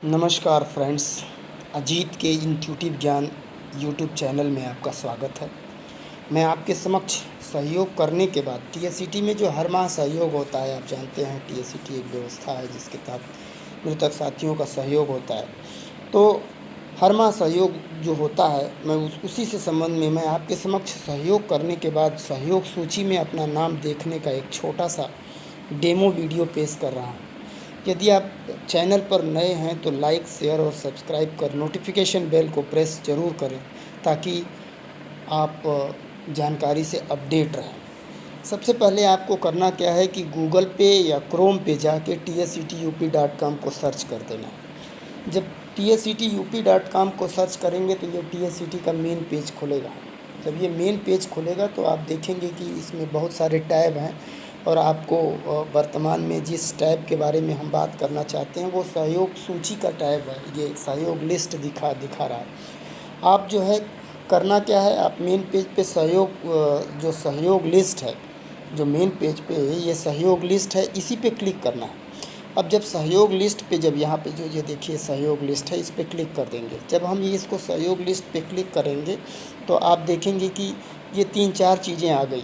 नमस्कार फ्रेंड्स, अजीत के इंट्यूटिव ज्ञान यूट्यूब चैनल में आपका स्वागत है। मैं आपके समक्ष सहयोग करने के बाद टीएससीटी में जो हर माह सहयोग होता है, आप जानते हैं टीएससीटी एक व्यवस्था है जिसके तहत मृतक साथियों का सहयोग होता है। तो हर माह सहयोग जो होता है, मैं उसी से संबंध में मैं आपके समक्ष सहयोग करने के बाद सहयोग सूची में अपना नाम देखने का एक छोटा सा डेमो वीडियो पेश कर रहा हूँ। यदि आप चैनल पर नए हैं तो लाइक, शेयर और सब्सक्राइब कर नोटिफिकेशन बेल को प्रेस ज़रूर करें ताकि आप जानकारी से अपडेट रहें। सबसे पहले आपको करना क्या है कि गूगल पे या क्रोम पे जाके tsctup.com को सर्च कर देना है। जब tsctup.com को सर्च करेंगे तो ये टीएससीटी का मेन पेज खुलेगा। जब ये मेन पेज खुलेगा तो आप देखेंगे कि इसमें बहुत सारे टैब हैं और आपको वर्तमान में जिस टैब के बारे में हम बात करना चाहते हैं वो सहयोग सूची का टैब है। ये सहयोग लिस्ट दिखा रहा है। आप जो है करना क्या है, आप मेन पेज पे जो सहयोग लिस्ट है, जो मेन पेज पे ये सहयोग लिस्ट है, इसी पे क्लिक करना है। अब जब सहयोग लिस्ट पे जब यहाँ पे जो ये देखिए सहयोग लिस्ट है, इस पे क्लिक कर देंगे। जब हम ये इसको सहयोग लिस्ट पे क्लिक करेंगे तो आप देखेंगे कि ये 3-4 चीज़ें आ गई।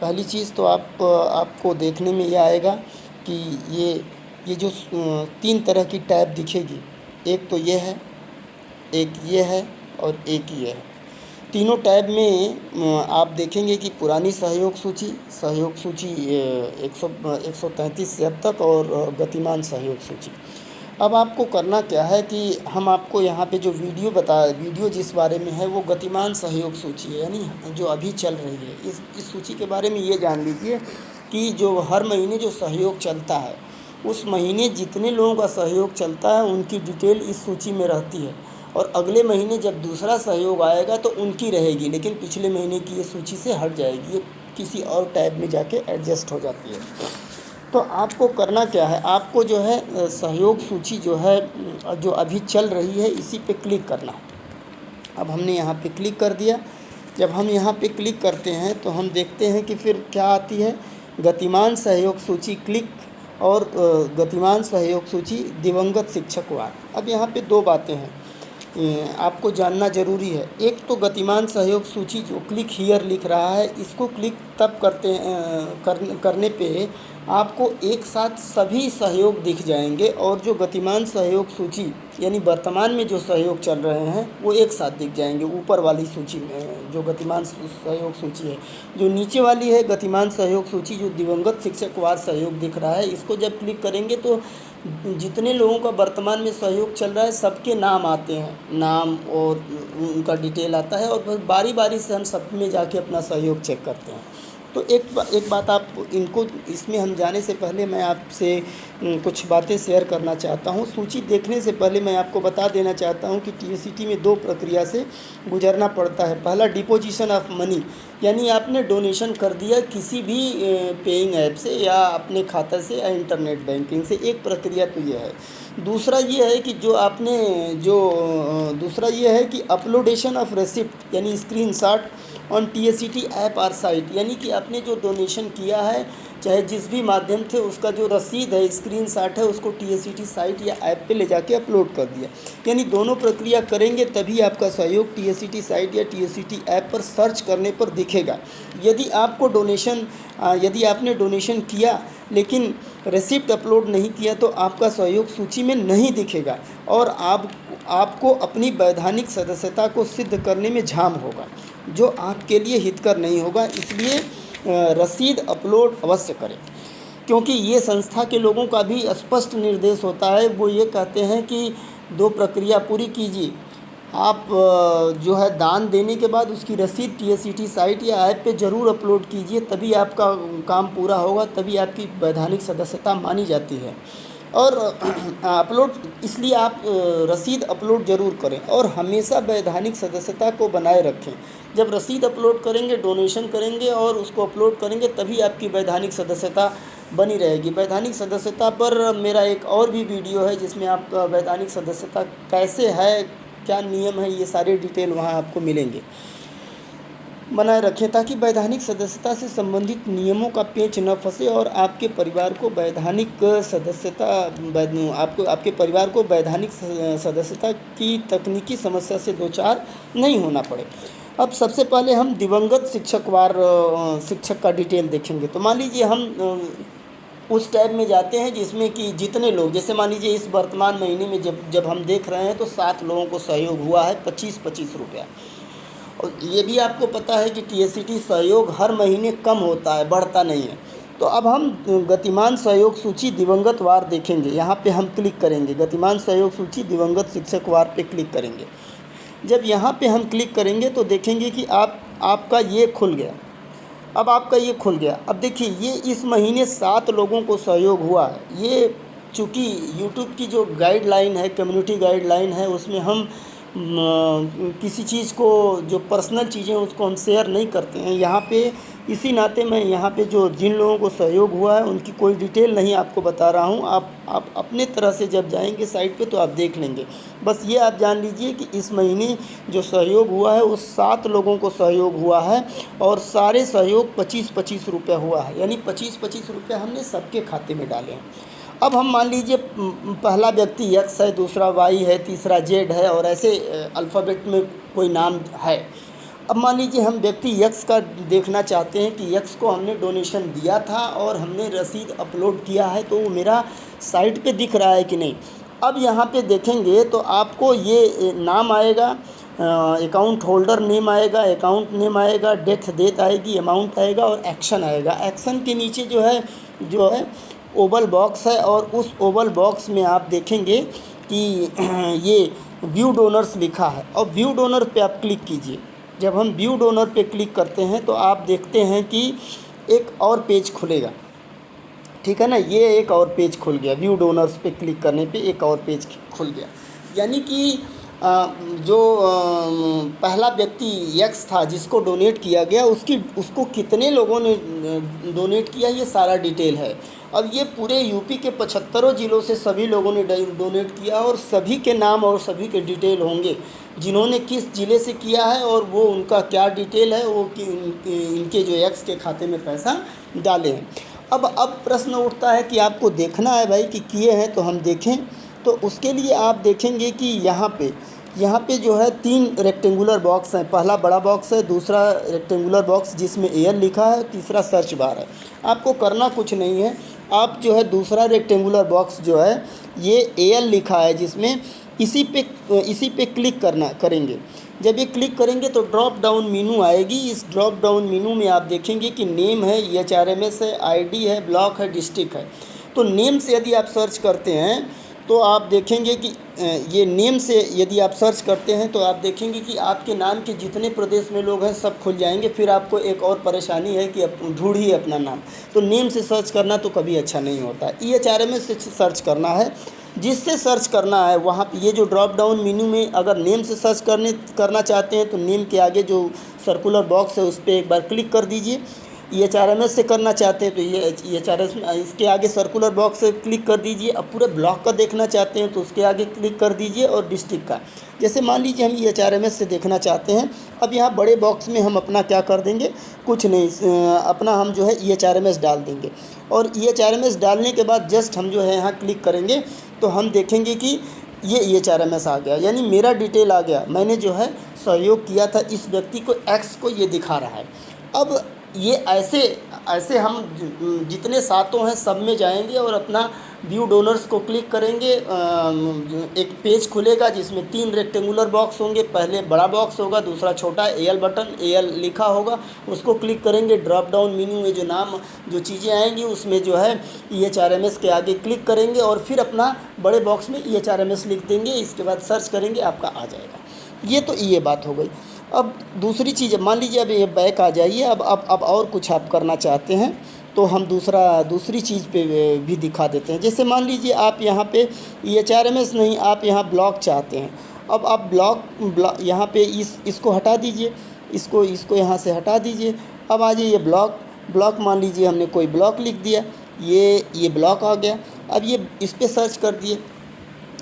पहली चीज़ तो आपको देखने में ये आएगा कि ये जो 3 तरह की टैब दिखेगी। एक तो ये है, एक ये है और एक ये है। तीनों टैब में आप देखेंगे कि पुरानी सहयोग सूची 133 से अब तक और गतिमान सहयोग सूची। अब आपको करना क्या है कि हम आपको यहाँ पे जो वीडियो जिस बारे में है वो गतिमान सहयोग सूची है, यानी जो अभी चल रही है। इस सूची के बारे में ये जान लीजिए कि जो हर महीने जो सहयोग चलता है, उस महीने जितने लोगों का सहयोग चलता है उनकी डिटेल इस सूची में रहती है और अगले महीने जब दूसरा सहयोग आएगा तो उनकी रहेगी, लेकिन पिछले महीने की ये सूची से हट जाएगी। ये किसी और टैब में जाके एडजस्ट हो जाती है। तो आपको करना क्या है, आपको जो है सहयोग सूची जो है जो अभी चल रही है इसी पे क्लिक करना है। अब हमने यहाँ पे क्लिक कर दिया। जब हम यहाँ पे क्लिक करते हैं तो हम देखते हैं कि फिर क्या आती है, गतिमान सहयोग सूची क्लिक और गतिमान सहयोग सूची दिवंगत शिक्षक वार। अब यहाँ पे 2 बातें हैं आपको जानना ज़रूरी है। एक तो गतिमान सहयोग सूची जो क्लिक हियर लिख रहा है, इसको क्लिक तब करने पे आपको एक साथ सभी सहयोग दिख जाएंगे और जो गतिमान सहयोग सूची यानी वर्तमान में जो सहयोग चल रहे हैं वो एक साथ दिख जाएंगे ऊपर वाली सूची में, जो गतिमान सहयोग सूची है। जो नीचे वाली है गतिमान सहयोग सूची, जो दिवंगत शिक्षक वार सहयोग दिख रहा है, इसको जब क्लिक करेंगे तो जितने लोगों का वर्तमान में सहयोग चल रहा है सबके नाम आते हैं, नाम और उनका डिटेल आता है और बारी बारी से हम सब में जाके अपना सहयोग चेक करते हैं। तो एक बात आप इनको इसमें हम जाने से पहले मैं आपसे कुछ बातें शेयर करना चाहता हूँ। सूची देखने से पहले मैं आपको बता देना चाहता हूँ कि टीएससीटी में 2 प्रक्रिया से गुजरना पड़ता है। पहला डिपोजिशन ऑफ मनी, यानी आपने डोनेशन कर दिया किसी भी पेइंग ऐप से या अपने खाता से या इंटरनेट बैंकिंग से, एक प्रक्रिया तो ये है। दूसरा ये है कि अपलोडेशन ऑफ रेसिप्ट यानी स्क्रीनशॉट ऑन टीएससीटी ऐप और साइट, यानी कि आपने जो डोनेशन किया है चाहे जिस भी माध्यम से, उसका जो रसीद है, स्क्रीनशॉट है, उसको टीएससीटी साइट या ऐप पे ले जाके अपलोड कर दिया। यानी दोनों प्रक्रिया करेंगे तभी आपका सहयोग टीएससीटी साइट या टीएससीटी ऐप पर सर्च करने पर दिखेगा। यदि आपने डोनेशन किया लेकिन रेसिप्ट अपलोड नहीं किया तो आपका सहयोग सूची में नहीं दिखेगा और आपको अपनी वैधानिक सदस्यता को सिद्ध करने में झाम होगा, जो आपके लिए हितकर नहीं होगा। इसलिए रसीद अपलोड अवश्य करें, क्योंकि ये संस्था के लोगों का भी स्पष्ट निर्देश होता है। वो ये कहते हैं कि 2 प्रक्रिया पूरी कीजिए। आप जो है दान देने के बाद उसकी रसीद टीएससीटी साइट या ऐप पे ज़रूर अपलोड कीजिए, तभी आपका काम पूरा होगा, तभी आपकी वैधानिक सदस्यता मानी जाती है। और इसलिए आप रसीद अपलोड ज़रूर करें और हमेशा वैधानिक सदस्यता को बनाए रखें। जब रसीद अपलोड करेंगे, डोनेशन करेंगे और उसको अपलोड करेंगे, तभी आपकी वैधानिक सदस्यता बनी रहेगी। वैधानिक सदस्यता पर मेरा एक और भी वीडियो है जिसमें आप वैधानिक सदस्यता कैसे है, क्या नियम है, ये सारे डिटेल वहाँ आपको मिलेंगे। बनाए रखें ताकि वैधानिक सदस्यता से संबंधित नियमों का पेंच न फंसे और आपके परिवार को वैधानिक सदस्यता आपके परिवार को वैधानिक सदस्यता की तकनीकी समस्या से दो चार नहीं होना पड़े। अब सबसे पहले हम दिवंगत शिक्षक का डिटेल देखेंगे। तो मान लीजिए हम उस टैब में जाते हैं जिसमें कि जितने लोग, जैसे मान लीजिए इस वर्तमान महीने में जब हम देख रहे हैं तो 7 लोगों को सहयोग हुआ है 25-25 रुपया। और ये भी आपको पता है कि TSCT सहयोग हर महीने कम होता है, बढ़ता नहीं है। तो अब हम गतिमान सहयोग सूची दिवंगत वार देखेंगे। यहाँ पे हम क्लिक करेंगे, गतिमान सहयोग सूची दिवंगत शिक्षक वार पे क्लिक करेंगे। जब यहाँ पे हम क्लिक करेंगे तो देखेंगे कि आपका ये खुल गया। अब आपका ये खुल गया। अब देखिए ये इस महीने 7 लोगों को सहयोग हुआ है। ये चूँकि यूट्यूब की जो गाइडलाइन है, कम्युनिटी गाइडलाइन है, उसमें हम किसी चीज़ को, जो पर्सनल चीज़ें उसको हम शेयर नहीं करते हैं। यहाँ पे इसी नाते मैं यहाँ पे जो जिन लोगों को सहयोग हुआ है उनकी कोई डिटेल नहीं आपको बता रहा हूँ। आप अपने तरह से जब जाएंगे साइट पे तो आप देख लेंगे। बस ये आप जान लीजिए कि इस महीने जो सहयोग हुआ है उस 7 लोगों को सहयोग हुआ है और सारे सहयोग 25-25 रुपये हुआ है, यानी 25-25 रुपये हमने सबके खाते में डाले हैं। अब हम मान लीजिए पहला व्यक्ति X है, दूसरा Y है, तीसरा Z है और ऐसे अल्फ़ाबेट में कोई नाम है। अब मान लीजिए हम व्यक्ति X का देखना चाहते हैं कि X को हमने डोनेशन दिया था और हमने रसीद अपलोड किया है, तो वो मेरा साइट पे दिख रहा है कि नहीं। अब यहाँ पे देखेंगे तो आपको ये नाम आएगा, अकाउंट होल्डर नेम आएगा, अकाउंट नेम आएगा, डेट आएगी, अमाउंट आएगा और एक्शन आएगा। एक्शन के नीचे जो है ओवल बॉक्स है और उस ओवल बॉक्स में आप देखेंगे कि ये व्यू डोनर्स लिखा है और व्यू डोनर पे आप क्लिक कीजिए। जब हम व्यू डोनर पे क्लिक करते हैं तो आप देखते हैं कि एक और पेज खुलेगा, ठीक है ना। ये एक और पेज खुल गया, व्यू डोनर्स पे क्लिक करने पे एक और पेज खुल गया। यानी कि जो पहला व्यक्ति X था जिसको डोनेट किया गया उसको कितने लोगों ने डोनेट किया, ये सारा डिटेल है। अब ये पूरे यूपी के 75 ज़िलों से सभी लोगों ने डोनेट किया और सभी के नाम और सभी के डिटेल होंगे, जिन्होंने किस ज़िले से किया है और वो उनका क्या डिटेल है, वो कि इनके जो X के खाते में पैसा डाले हैं। अब प्रश्न उठता है कि आपको देखना है भाई कि किए हैं तो हम देखें। तो उसके लिए आप देखेंगे कि यहाँ पे जो है 3 रेक्टेंगुलर बॉक्स हैं। पहला बड़ा बॉक्स है, दूसरा रेक्टेंगुलर बॉक्स जिसमें AL लिखा है, तीसरा सर्च बार है। आपको करना कुछ नहीं है, आप जो है दूसरा रेक्टेंगुलर बॉक्स जो है ये AL लिखा है जिसमें इसी पे क्लिक करेंगे। जब ये क्लिक करेंगे तो ड्रॉप डाउन मीनू आएगी। इस ड्रॉप डाउन मीनू में आप देखेंगे कि नेम है, EHRMS है, ID है, ब्लॉक है, डिस्ट्रिक्ट है। तो नेम से यदि आप सर्च करते हैं तो आप देखेंगे कि ये नेम से यदि आप सर्च करते हैं तो आप देखेंगे कि आपके नाम के जितने प्रदेश में लोग हैं सब खुल जाएंगे। फिर आपको एक और परेशानी है कि ढूंढिए अपना नाम। तो नेम से सर्च करना तो कभी अच्छा नहीं होता। EHRMS से सर्च करना है, जिससे सर्च करना है वहाँ पे ये जो ड्रॉप डाउन मेन्यू में अगर नेम से सर्च करना चाहते हैं तो नेम के आगे जो सर्कुलर बॉक्स है उस पर एक बार क्लिक कर दीजिए। EHRMS से करना चाहते हैं तो ये EHRMS इसके आगे सर्कुलर बॉक्स से क्लिक कर दीजिए। अब पूरे ब्लॉक का देखना चाहते हैं तो उसके आगे क्लिक कर दीजिए और डिस्ट्रिक्ट का। जैसे मान लीजिए हम EHRMS से देखना चाहते हैं, अब यहाँ बड़े बॉक्स में हम अपना क्या कर देंगे, कुछ नहीं, अपना हम जो है EHRMS डाल देंगे। और EHRMS डालने के बाद जस्ट हम जो है यहाँ क्लिक करेंगे तो हम देखेंगे कि ये EHRMS आ गया, यानी मेरा डिटेल आ गया। मैंने जो है सहयोग किया था इस व्यक्ति को, X को, ये दिखा रहा है। अब ये ऐसे हम जितने सातों हैं सब में जाएंगे और अपना व्यू डोनर्स को क्लिक करेंगे। एक पेज खुलेगा जिसमें 3 रेक्टेंगुलर बॉक्स होंगे। पहले बड़ा बॉक्स होगा, दूसरा छोटा AL बटन, AL लिखा होगा, उसको क्लिक करेंगे। ड्रॉप डाउन मेन्यू में जो चीज़ें आएंगी उसमें जो है EHRMS के आगे क्लिक करेंगे और फिर अपना बड़े बॉक्स में EHRMS लिख देंगे। इसके बाद सर्च करेंगे, आपका आ जाएगा। ये तो ये बात हो गई। अब दूसरी चीज़, मान लीजिए अब ये बैक आ जाइए। अब और कुछ आप करना चाहते हैं तो हम दूसरी चीज़ पे भी दिखा देते हैं। जैसे मान लीजिए आप यहाँ पे EHRMS नहीं, आप यहाँ ब्लॉक चाहते हैं। अब आप ब्लॉक यहाँ पे इसको हटा दीजिए, इसको यहाँ से हटा दीजिए। अब आ जाइए ब्लॉक मान लीजिए हमने कोई ब्लॉक लिख दिया, ये ब्लॉक आ गया। अब ये इस पर सर्च कर दिए।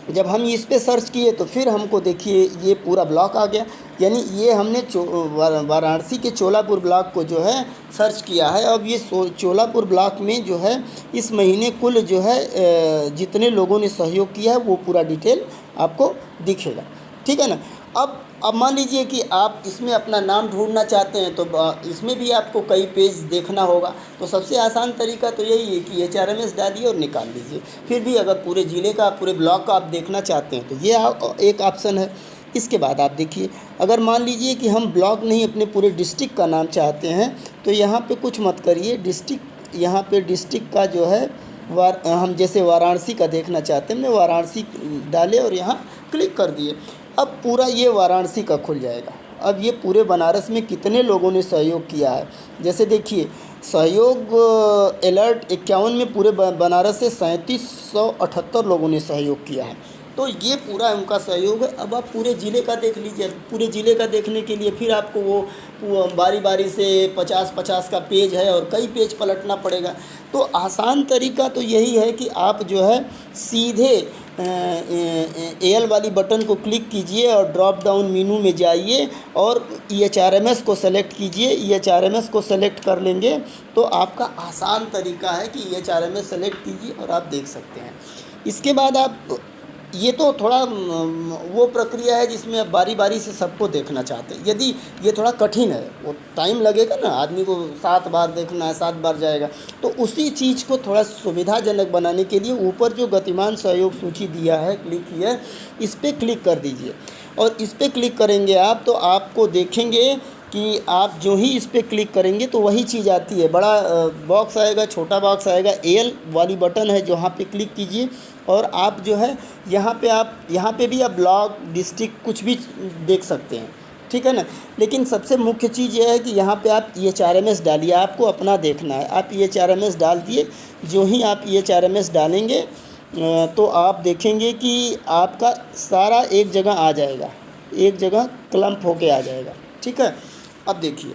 जब हम इस पे सर्च किए तो फिर हमको देखिए ये पूरा ब्लॉक आ गया। यानी ये हमने वाराणसी के चोलापुर ब्लॉक को जो है सर्च किया है। अब ये चोलापुर ब्लॉक में जो है इस महीने कुल जो है जितने लोगों ने सहयोग किया है वो पूरा डिटेल आपको दिखेगा, ठीक है ना। अब मान लीजिए कि आप इसमें अपना नाम ढूंढना चाहते हैं तो इसमें भी आपको कई पेज देखना होगा। तो सबसे आसान तरीका तो यही है कि HRMS डालिए और निकाल लीजिए। फिर भी अगर पूरे ज़िले का पूरे ब्लॉक का आप देखना चाहते हैं तो ये एक ऑप्शन है। इसके बाद आप देखिए, अगर मान लीजिए कि हम ब्लॉक नहीं अपने पूरे डिस्ट्रिक्ट का नाम चाहते हैं तो यहाँ पे कुछ मत करिए। डिस्ट्रिक्ट, यहाँ पे डिस्ट्रिक्ट का जो है हम जैसे वाराणसी का देखना चाहते हैं, हमने वाराणसी डाले और यहाँ क्लिक कर दिए। अब पूरा ये वाराणसी का खुल जाएगा। अब ये पूरे बनारस में कितने लोगों ने सहयोग किया है, जैसे देखिए सहयोग अलर्ट 51 में पूरे बनारस से 3778 लोगों ने सहयोग किया है। तो ये पूरा उनका सहयोग है। अब आप पूरे ज़िले का देख लीजिए। पूरे ज़िले का देखने के लिए फिर आपको वो बारी बारी से 50-50 का पेज है और कई पेज पलटना पड़ेगा। तो आसान तरीका तो यही है कि आप जो है सीधे एल वाली बटन को क्लिक कीजिए और ड्रॉप डाउन मेनू में जाइए और HRMS को सेलेक्ट कीजिए। HRMS को सेलेक्ट कर लेंगे तो आपका आसान तरीका है कि HRMS सेलेक्ट कीजिए और आप देख सकते हैं। इसके बाद आप ये तो थोड़ा वो प्रक्रिया है जिसमें आप बारी बारी से सबको देखना चाहते हैं। यदि ये थोड़ा कठिन है, वो टाइम लगेगा ना, आदमी को 7 बार देखना है, 7 बार जाएगा। तो उसी चीज़ को थोड़ा सुविधाजनक बनाने के लिए ऊपर जो गतिमान सहयोग सूची दिया है, क्लिक किया है, इस पर क्लिक कर दीजिए। और इस पर क्लिक करेंगे आप तो आपको देखेंगे कि आप जो ही इस पर क्लिक करेंगे तो वही चीज़ आती है। बड़ा बॉक्स आएगा, छोटा बॉक्स आएगा, एल वाली बटन है, जहाँ पे क्लिक कीजिए और आप जो है यहाँ पे भी आप ब्लॉक, डिस्ट्रिक्ट कुछ भी देख सकते हैं, ठीक है ना। लेकिन सबसे मुख्य चीज़ यह है कि यहाँ पे आप HRMS डालिए। आपको अपना देखना है। आप HRMS डाल दिए। जो ही आप HRMS डालेंगे तो आप देखेंगे कि आपका सारा एक जगह आ जाएगा, एक जगह क्लम्प होके आ जाएगा, ठीक है। अब देखिए,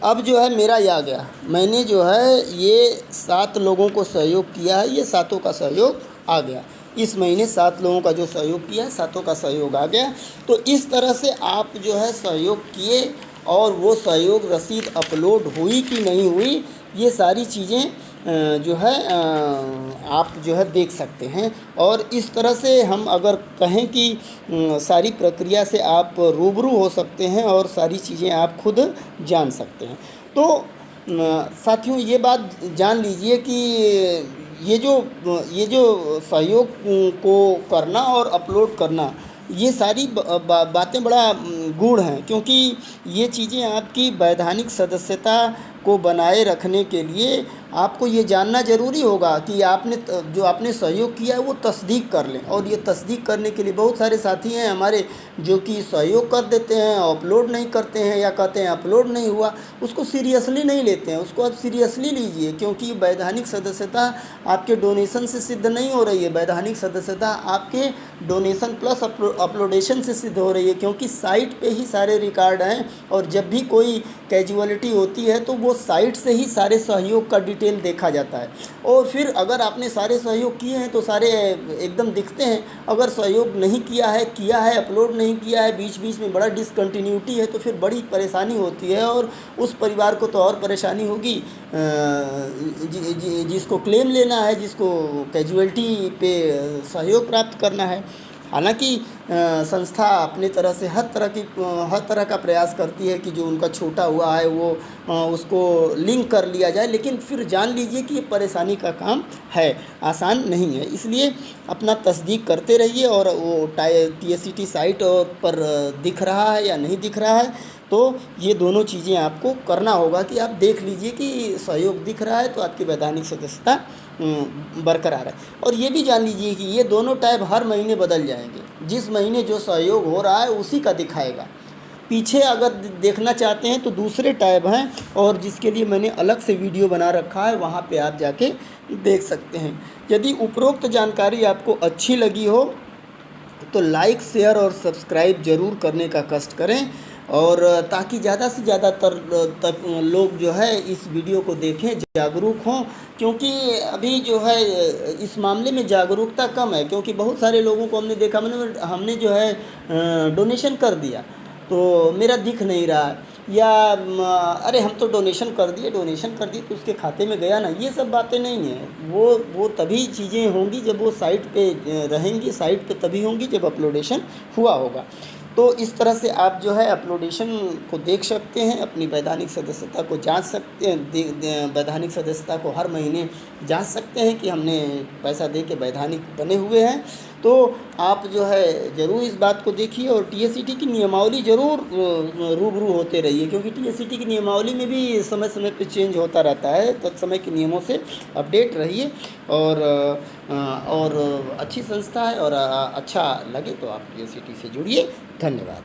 अब जो है मेरा ये आ गया। मैंने जो है ये 7 लोगों को सहयोग किया है, ये 7 का सहयोग आ गया। इस महीने 7 लोगों का जो सहयोग किया है, 7 का सहयोग आ गया। तो इस तरह से आप जो है सहयोग किए और वो सहयोग रसीद अपलोड हुई कि नहीं हुई, ये सारी चीज़ें जो है आप जो है देख सकते हैं। और इस तरह से हम अगर कहें कि सारी प्रक्रिया से आप रूबरू हो सकते हैं और सारी चीज़ें आप खुद जान सकते हैं। तो साथियों, ये बात जान लीजिए कि ये जो सहयोग को करना और अपलोड करना, ये सारी बातें बड़ा गूढ़ हैं, क्योंकि ये चीज़ें आपकी वैधानिक सदस्यता को बनाए रखने के लिए आपको ये जानना ज़रूरी होगा कि आपने सहयोग किया है वो तस्दीक कर लें। और ये तस्दीक करने के लिए बहुत सारे साथी हैं हमारे जो कि सहयोग कर देते हैं, अपलोड नहीं करते हैं या कहते हैं अपलोड नहीं हुआ। उसको सीरियसली नहीं लेते हैं। उसको आप सीरियसली लीजिए, क्योंकि वैधानिक सदस्यता आपके डोनेशन से सिद्ध नहीं हो रही है। वैधानिक सदस्यता आपके डोनेशन प्लस अपलोडेशन से सिद्ध हो रही है, क्योंकि साइट पे ही सारे रिकॉर्ड हैं। और जब भी कोई कैजुअलिटी होती है तो वो साइट से ही सारे सहयोग का डिटेल देखा जाता है। और फिर अगर आपने सारे सहयोग किए हैं तो सारे एकदम दिखते हैं। अगर सहयोग नहीं किया है अपलोड नहीं किया है, बीच बीच में बड़ा डिसकंटिन्यूटी है, तो फिर बड़ी परेशानी होती है। और उस परिवार को तो और परेशानी होगी जिसको क्लेम लेना है, जिसको कैजुअलिटी पे सहयोग प्राप्त करना है। हालांकि संस्था अपने तरह से हर तरह का प्रयास करती है कि जो उनका छूटा हुआ है वो उसको लिंक कर लिया जाए। लेकिन फिर जान लीजिए कि ये परेशानी का काम है, आसान नहीं है। इसलिए अपना तस्दीक करते रहिए। और वो TSCT साइट पर दिख रहा है या नहीं दिख रहा है, तो ये दोनों चीज़ें आपको करना होगा कि आप देख लीजिए कि सहयोग दिख रहा है तो आपकी वैधानिक सदस्यता बरकरार है। और ये भी जान लीजिए कि ये दोनों टैब हर महीने बदल जाएंगे। जिस महीने जो सहयोग हो रहा है उसी का दिखाएगा। पीछे अगर देखना चाहते हैं तो दूसरे टैब हैं, और जिसके लिए मैंने अलग से वीडियो बना रखा है, वहाँ पे आप जाके देख सकते हैं। यदि उपरोक्त जानकारी आपको अच्छी लगी हो तो लाइक, शेयर और सब्सक्राइब ज़रूर करने का कष्ट करें, और ताकि ज़्यादा से ज़्यादा तक लोग जो है इस वीडियो को देखें, जागरूक हों, क्योंकि अभी जो है इस मामले में जागरूकता कम है, क्योंकि बहुत सारे लोगों को हमने देखा, मैंने हमने जो है डोनेशन कर दिया तो मेरा दिख नहीं रहा, या अरे हम तो डोनेशन कर दिए तो उसके खाते में गया ना, ये सब बातें नहीं हैं। वो तभी चीज़ें होंगी जब वो साइट पे रहेंगी, साइट पे तभी होंगी जब अपलोडेशन हुआ होगा। तो इस तरह से आप जो है अपलोडेशन को देख सकते हैं, अपनी वैधानिक सदस्यता को जांच सकते हैं, वैधानिक सदस्यता को हर महीने जांच सकते हैं कि हमने पैसा दे के वैधानिक बने हुए हैं। तो आप जो है ज़रूर इस बात को देखिए, और टीएससीटी की नियमावली ज़रूर रूबरू होते रहिए, क्योंकि टीएससीटी की नियमावली में भी समय समय पर चेंज होता रहता है। तत्समय के नियमों से अपडेट रहिए, और अच्छी संस्था है, और अच्छा लगे तो आप टीएससीटी से जुड़िए। धन्यवाद।